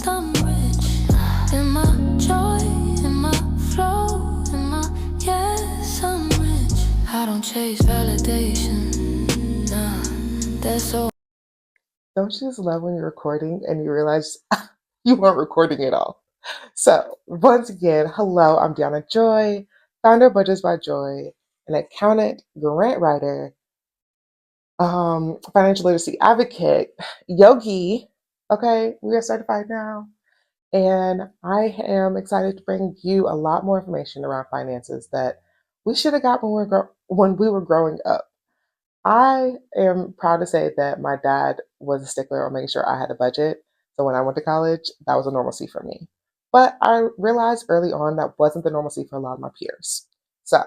yes, I'm rich. In my joy, in my flow, in my yes, I'm rich. I don't chase validation. Nah, that's so. Don't you just love when you're recording and you realize you weren't recording at all? So, once again, hello, I'm Deahna Joi, founder of Budgets by Joy, an accountant, grant writer, financial literacy advocate, yogi. Okay, we are certified now. And I am excited to bring you a lot more information around finances that we should have got when we were growing up. I am proud to say that my dad was a stickler on making sure I had a budget. So when I went to college, that was a normalcy for me. But I realized early on that wasn't the normalcy for a lot of my peers. So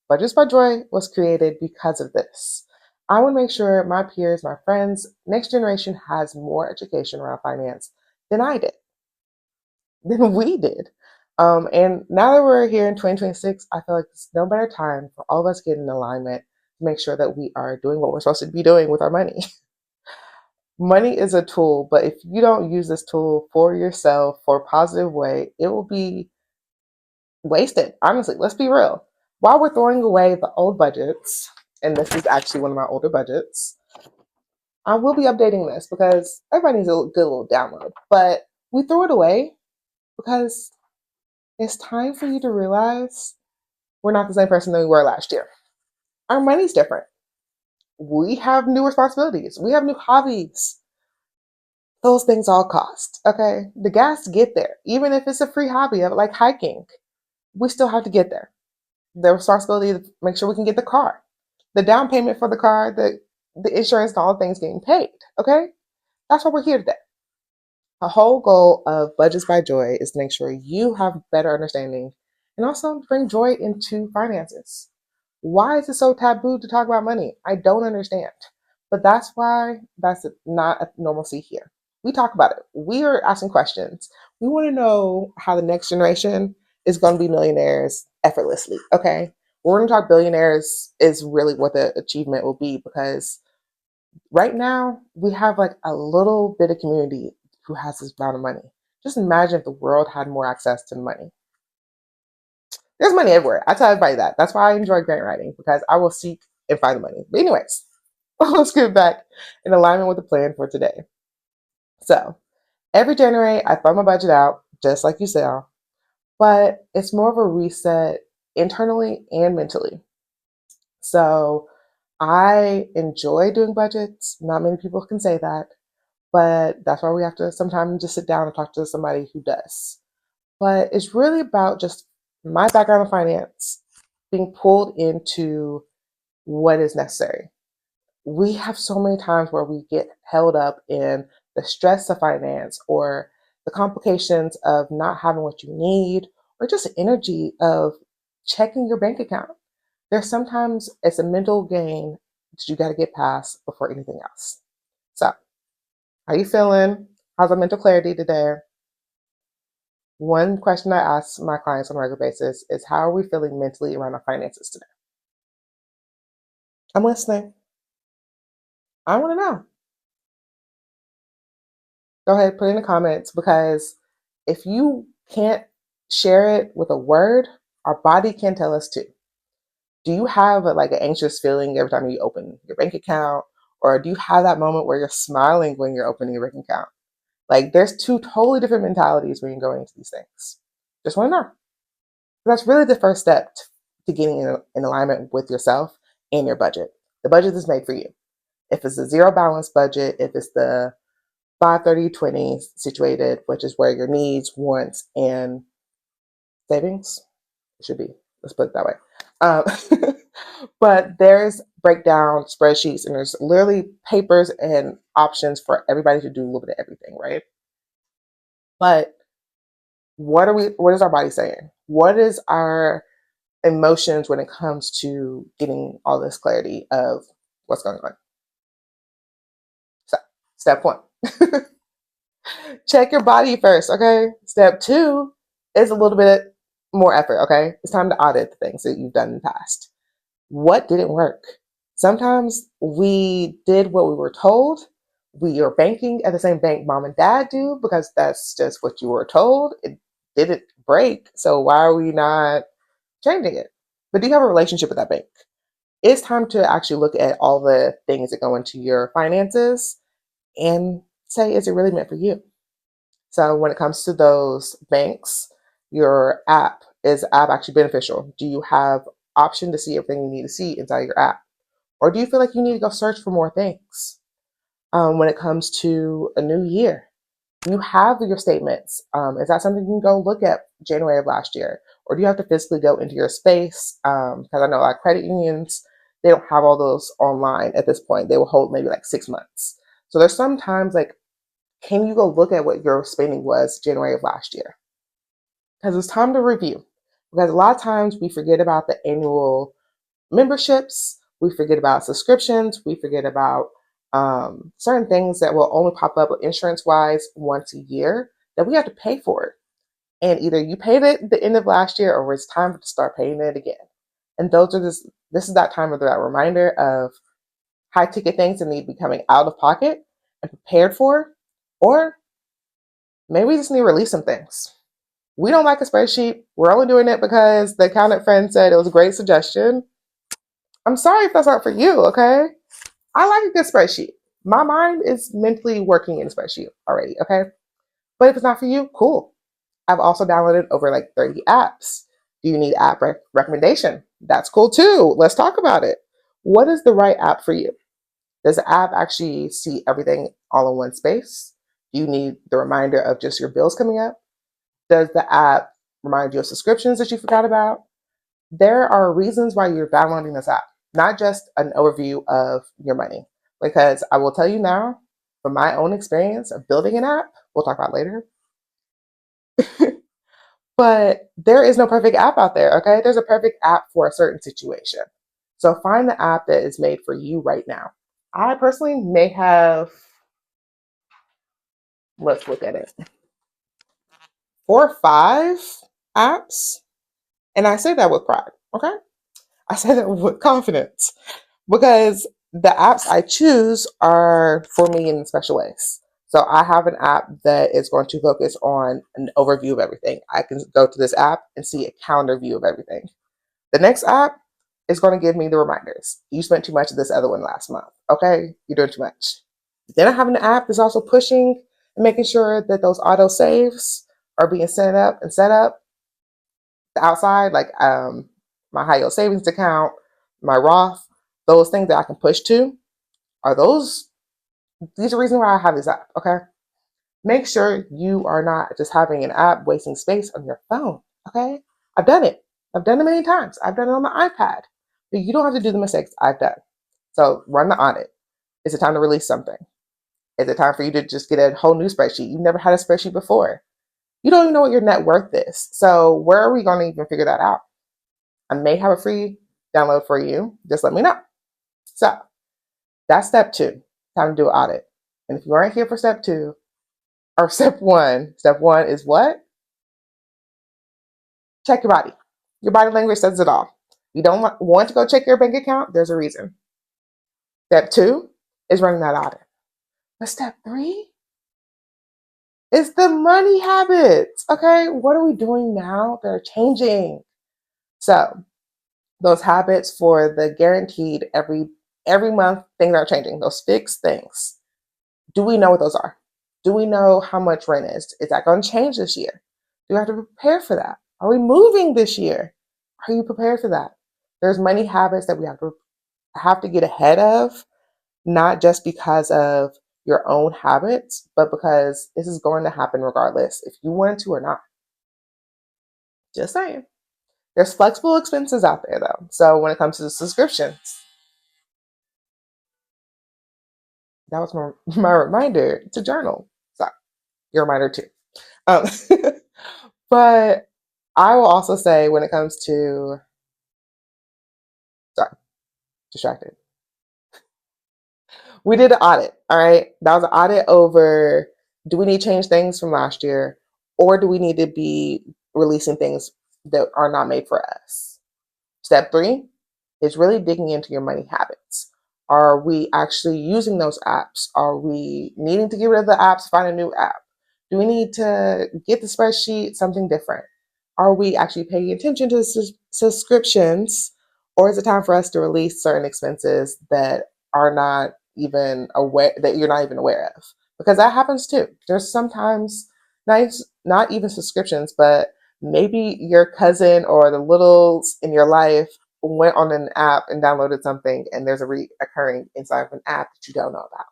Budgets by Joy was created because of this. I want to make sure my peers, my friends, next generation has more education around finance than I did, than we did. And now that we're here in 2026, I feel like it's no better time for all of us to get in alignment to make sure that we are doing what we're supposed to be doing with our money. Money is a tool, but if you don't use this tool for yourself for a positive way, it will be wasted. Honestly, let's be real. While we're throwing away the old budgets, and this is actually one of my older budgets, I will be updating this because everybody needs a good little download. But we threw it away because it's time for you to realize we're not the same person that we were last year. Our money's different. We have new responsibilities. We have new hobbies. Those things all cost. Okay. The gas to get there, even if it's a free hobby like hiking, we still have to get there. The responsibility to make sure we can get the car, the down payment for the car, the insurance, and all the things getting paid. Okay. That's why we're here today. The whole goal of Budgets by Joy is to make sure you have better understanding and also bring joy into finances. Why is it so taboo to talk about money? I don't understand. But that's why that's not a normalcy here. We talk about it. We are asking questions. We want to know how the next generation is going to be millionaires effortlessly. Okay. We're going to talk billionaires is really what the achievement will be because right now we have like a little bit of community who has this amount of money. Just imagine if the world had more access to money. There's money everywhere. I tell everybody that. That's why I enjoy grant writing because I will seek and find the money. But anyways, let's get back in alignment with the plan for today. So every January, I throw my budget out, just like you said, but it's more of a reset internally and mentally. So I enjoy doing budgets. Not many people can say that, but that's why we have to sometimes just sit down and talk to somebody who does. But it's really about just my background in finance being pulled into what is necessary. We have so many times where we get held up in the stress of finance or the complications of not having what you need or just the energy of checking your bank account. There's sometimes it's a mental game that you got to get past before anything else. So, how you feeling? How's our mental clarity today? One question I ask my clients on a regular basis is how are we feeling mentally around our finances today? I'm listening. I want to know. Go ahead, put it in the comments because if you can't share it with a word, our body can tell us too. Do you have like an anxious feeling every time you open your bank account? Or do you have that moment where you're smiling when you're opening your bank account? Like there's two totally different mentalities when you're going into these things. Just want to know. That's really the first step to getting in alignment with yourself and your budget. The budget is made for you. If it's a zero balance budget, if it's the 5-30-20 situated, which is where your needs, wants, and savings should be. Let's put it that way. But there's breakdown spreadsheets, and there's literally papers and options for everybody to do a little bit of everything, right? But what is our body saying? What is our emotions when it comes to getting all this clarity of what's going on? So, step one. Check your body first, okay? Step two is a little bit more effort, okay? It's time to audit the things that you've done in the past. What didn't work? Sometimes we did what we were told, We are banking at the same bank mom and dad do because that's just what you were told. It didn't break. So why are we not changing it? But do you have a relationship with that bank? It's time to actually look at all the things that go into your finances and say, is it really meant for you? So when it comes to those banks, your app, is the app actually beneficial? Do you have option to see everything you need to see inside your app? Or do you feel like you need to go search for more things? When it comes to a new year, you have your statements. Is that something you can go look at January of last year? Or do you have to physically go into your space? Because I know like credit unions, they don't have all those online at this point. They will hold maybe like 6 months. So there's sometimes like, can you go look at what your spending was January of last year? Because it's time to review. Because a lot of times we forget about the annual memberships, we forget about subscriptions, we forget about certain things that will only pop up insurance wise once a year that we have to pay for it. And either you paid it at the end of last year or it's time to start paying it again. And those are just, this is that time of that reminder of high ticket things that need to be coming out of pocket and prepared for, or maybe we just need to release some things. We don't like a spreadsheet. We're only doing it because the accountant friend said it was a great suggestion. I'm sorry if that's not for you, okay? I like a good spreadsheet. My mind is mentally working in a spreadsheet already, okay? But if it's not for you, cool. I've also downloaded over like 30 apps. Do you need app recommendation? That's cool too. Let's talk about it. What is the right app for you? Does the app actually see everything all in one space? Do you need the reminder of just your bills coming up? Does the app remind you of subscriptions that you forgot about? There are reasons why you're downloading this app, not just an overview of your money. Because I will tell you now, from my own experience of building an app, we'll talk about later, but there is no perfect app out there, okay? There's a perfect app for a certain situation. So find the app that is made for you right now. I personally may have, let's look at it, 4 or 5 apps. And I say that with pride, okay? I say that with confidence because the apps I choose are for me in special ways. So I have an app that is going to focus on an overview of everything. I can go to this app and see a calendar view of everything. The next app is going to give me the reminders. You spent too much of this other one last month. Okay, you're doing too much. Then I have an app that's also pushing and making sure that those auto saves are being set up the outside, like my high yield savings account, my Roth, those things that I can push to are those. These are reasons why I have this app. Okay, make sure you are not just having an app wasting space on your phone. Okay, I've done it. I've done it many times. I've done it on the iPad, but you don't have to do the mistakes I've done. So run the audit. Is it time to release something? Is it time for you to just get a whole new spreadsheet? You've never had a spreadsheet before. You don't even know what your net worth is. So where are we going to even figure that out? I may have a free download for you. Just let me know. So that's step 2. Time to do an audit. And if you aren't here for step 2 or step one is what? Check your body. Your body language says it all. You don't want to go check your bank account, there's a reason. Step 2 is running that audit. But step 3 is the money habits. Okay, what are we doing now that are changing? So those habits for the guaranteed every month things are changing. Those fixed things. Do we know what those are? Do we know how much rent is? Is that going to change this year? Do we have to prepare for that? Are we moving this year? Are you prepared for that? There's money habits that we have to get ahead of, not just because of your own habits, but because this is going to happen regardless if you want to or not. Just saying. There's flexible expenses out there though. So when it comes to the subscriptions, that was my reminder to journal. So your reminder too. Um, but I will also say when it comes to, sorry, distracted. We did an audit, all right? That was an audit over, do we need to change things from last year or do we need to be releasing things that are not made for us? Step 3 is really digging into your money habits. Are we actually using those apps? Are we needing to get rid of the apps, find a new app? Do we need to get the spreadsheet something different? Are we actually paying attention to subscriptions? Or is it time for us to release certain expenses that are not even aware, that you're not even aware of? Because that happens too. There's sometimes not even subscriptions, but maybe your cousin or the littles in your life went on an app and downloaded something, and there's a reoccurring inside of an app that you don't know about.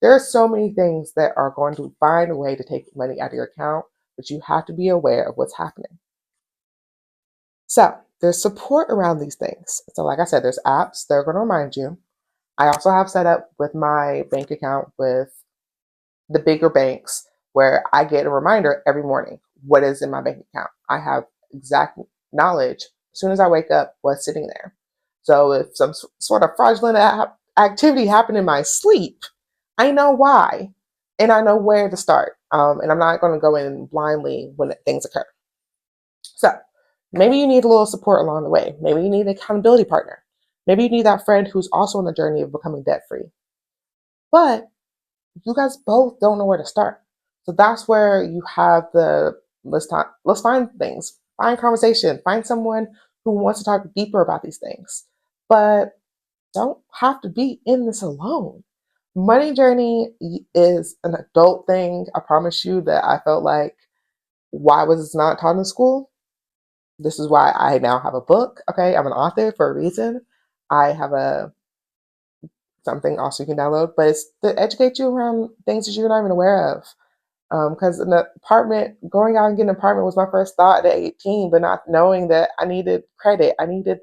There are so many things that are going to find a way to take money out of your account, but you have to be aware of what's happening. So there's support around these things. So like I said, there's apps that are going to remind you. I also have set up with my bank account with the bigger banks where I get a reminder every morning what is in my bank account. I have exact knowledge as soon as I wake up what's sitting there. So if some sort of fraudulent activity happened in my sleep, I know why and I know where to start. And I'm not going to go in blindly when things occur. So maybe you need a little support along the way. Maybe you need an accountability partner. Maybe you need that friend who's also on the journey of becoming debt free. But you guys both don't know where to start. So that's where you have the let's find things, find conversation, find someone who wants to talk deeper about these things. But don't have to be in this alone. Money journey is an adult thing. I promise you that I felt like, why was this not taught in school? This is why I now have a book. Okay, I'm an author for a reason. I have a something also you can download, but it's to educate you around things that you're not even aware of. Because an apartment, going out and getting an apartment was my first thought at 18, but not knowing that I needed credit, I needed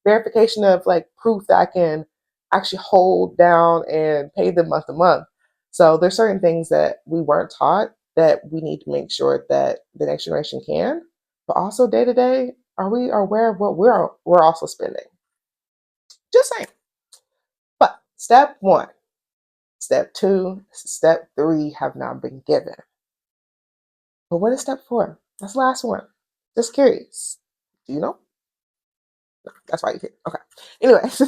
verification of like proof that I can actually hold down and pay them month to month. So there's certain things that we weren't taught that we need to make sure that the next generation can. But also day to day, are we aware of what we're also spending? Just saying. But step one, step two, step three have not been given. But what is step four? That's the last one. Just curious. Do you know? That's why you did. Okay. Anyways,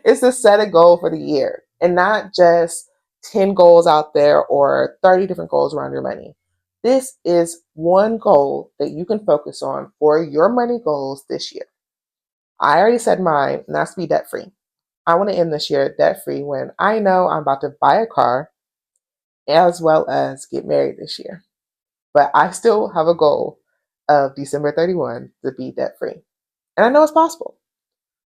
it's to set a goal for the year and not just 10 goals out there or 30 different goals around your money. This is one goal that you can focus on for your money goals this year. I already said mine, and that's to be debt free. I want to end this year debt free when I know I'm about to buy a car as well as get married this year. But I still have a goal of December 31 to be debt free. And I know it's possible,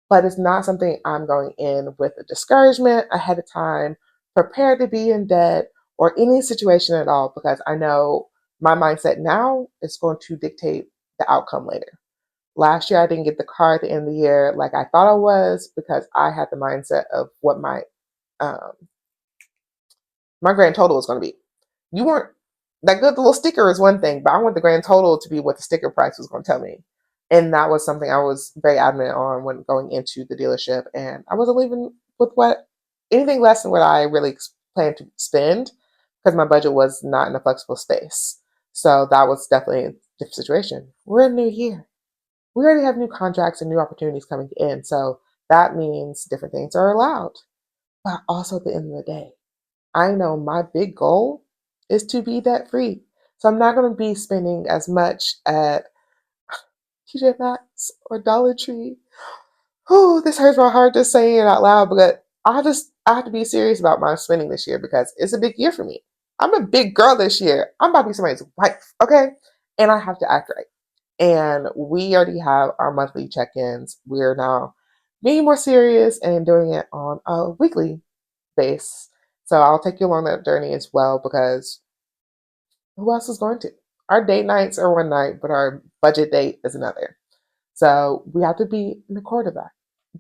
but it's not something I'm going in with a discouragement ahead of time, prepared to be in debt or any situation at all, because I know my mindset now is going to dictate the outcome later. Last year, I didn't get the car at the end of the year like I thought I was because I had the mindset of what um, my grand total was going to be. You weren't that good. The little sticker is one thing, but I want the grand total to be what the sticker price was going to tell me. And that was something I was very adamant on when going into the dealership. And I wasn't leaving with anything less than what I really planned to spend because my budget was not in a flexible space. So that was definitely a different situation. We're in a new year. We already have new contracts and new opportunities coming in. So that means different things are allowed. But also at the end of the day, I know my big goal is to be debt free. So I'm not going to be spending as much at TJ Maxx or Dollar Tree. Oh, this hurts my heart just saying it out loud, but I have to be serious about my spending this year because it's a big year for me. I'm a big girl this year. I'm about to be somebody's wife, okay? And I have to act right. And we already have our monthly check-ins. We're now being more serious and doing it on a weekly base. So I'll take you along that journey as well because who else is going to? Our date nights are one night, but our budget date is another. So we have to be in accord of that.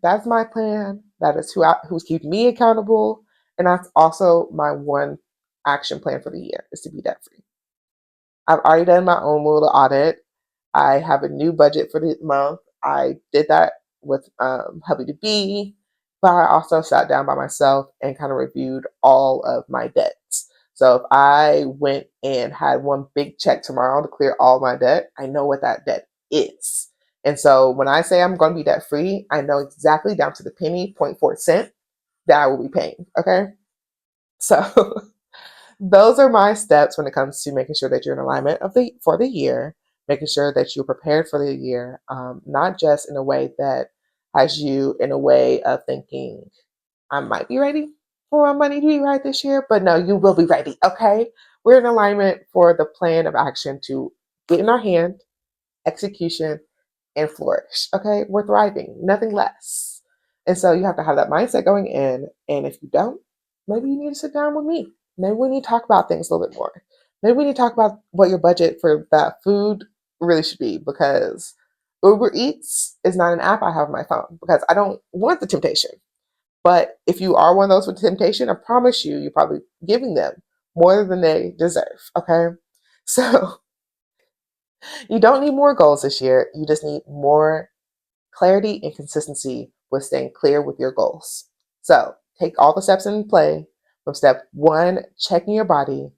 That's my plan. That is who's keeping me accountable. And that's also my one action plan for the year is to be debt free. I've already done my own little audit. I have a new budget for the month. I did that with Hubby to Be, but I also sat down by myself and kind of reviewed all of my debts. So if I went and had one big check tomorrow to clear all my debt, I know what that debt is. And so when I say I'm going to be debt free, I know exactly down to the penny, 0.4 cent, that I will be paying. Okay. So those are my steps when it comes to making sure that you're in alignment for the year, making sure that you're prepared for the year, not just in a way that has you in a way of thinking, I might be ready for my money to be right this year, but no, you will be ready. Okay. We're in alignment for the plan of action to get in our hand, execution, and flourish. Okay. We're thriving, nothing less. And so you have to have that mindset going in. And if you don't, maybe you need to sit down with me. Maybe we need to talk about things a little bit more. Maybe we need to talk about what your budget for that food really should be, because Uber Eats is not an app I have on my phone because I don't want the temptation. But if you are one of those with temptation, I promise you, you're probably giving them more than they deserve. Okay. So you don't need more goals this year. You just need more clarity and consistency with staying clear with your goals. So take all the steps in play from step one, checking your body,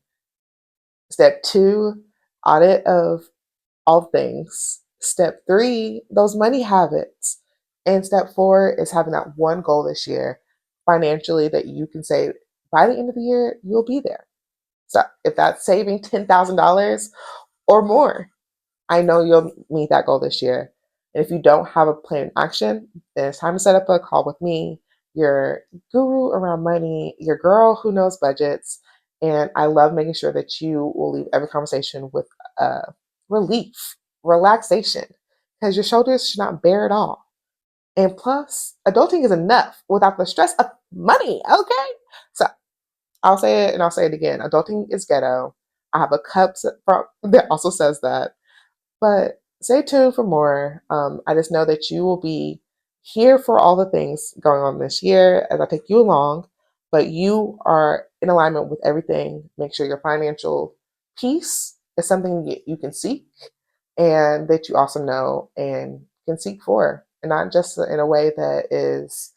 step two, audit of all things, step three, those money habits, and step four is having that one goal this year financially that you can say by the end of the year, you'll be there. So if that's saving $10,000 or more, I know you'll meet that goal this year. And if you don't have a plan in action, then it's time to set up a call with me, your guru around money, your girl who knows budgets. And I love making sure that you will leave every conversation with relief, relaxation, because your shoulders should not bear it all. And plus, adulting is enough without the stress of money. Okay. So I'll say it and I'll say it again. Adulting is ghetto. I have a cup that also says that. But stay tuned for more. I just know that you will be here for all the things going on this year as I take you along, but you are in alignment with everything. Make sure your financial peace is something you can seek and that you also know and can seek for, and not just in a way that is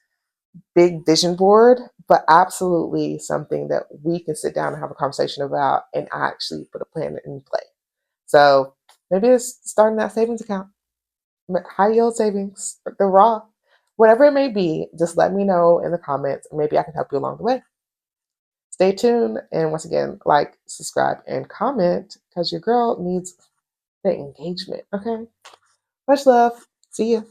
big vision board, but absolutely something that we can sit down and have a conversation about and actually put a plan in play. So maybe it's starting that savings account, high yield savings, the raw, whatever it may be. Just let me know in the comments. Maybe I can help you along the way. Stay tuned. And once again, like, subscribe, and comment because your girl needs the engagement. Okay. Much love. See ya.